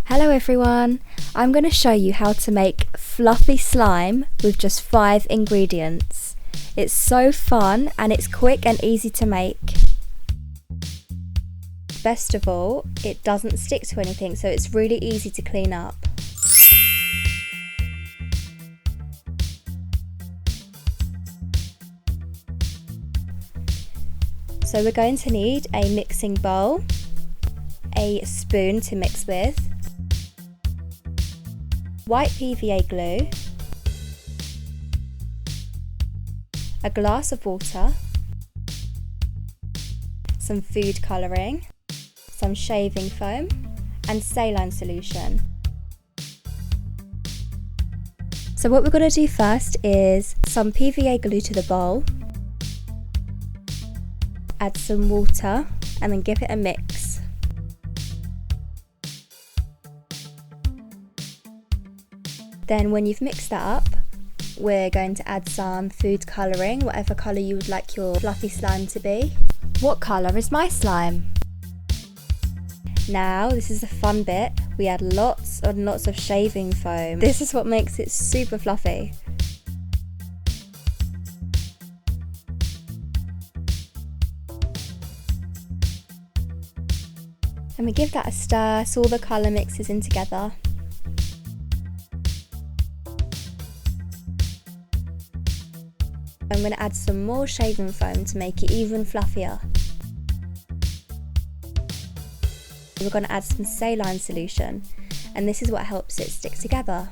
Hello everyone, I'm going to show you how to make fluffy slime with just 5 ingredients. It's so fun and it's quick and easy to make. Best of all, it doesn't stick to anything, so it's really easy to clean up. So we're going to need a mixing bowl, a spoon to mix with, white PVA glue, a glass of water, some food colouring, some shaving foam and saline solution. So what we're going to do first is some PVA glue to the bowl, add some water and then give it a mix. Then when you've mixed that up, we're going to add some food colouring, whatever colour you would like your fluffy slime to be. What colour is my slime? Now this is the fun bit, we add lots and lots of shaving foam. This is what makes it super fluffy. And we give that a stir so all the colour mixes in together. I'm going to add some more shaving foam to make it even fluffier. We're going to add some saline solution, and this is what helps it stick together.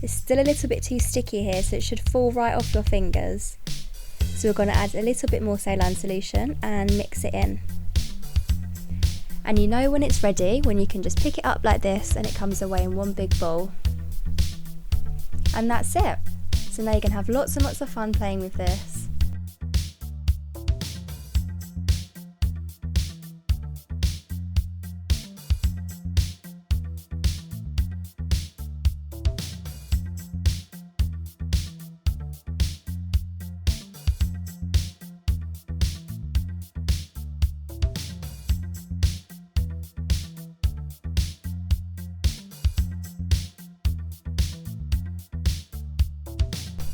It's still a little bit too sticky here, so it should fall right off your fingers. So we're going to add a little bit more saline solution and mix it in. And you know when it's ready, when you can just pick it up like this and it comes away in one big ball. And that's it. So now you can have lots and lots of fun playing with this.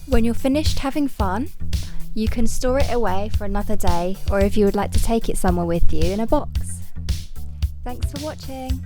When you're finished having fun, you can store it away for another day, or if you would like to take it somewhere with you, in a box. Thanks for watching.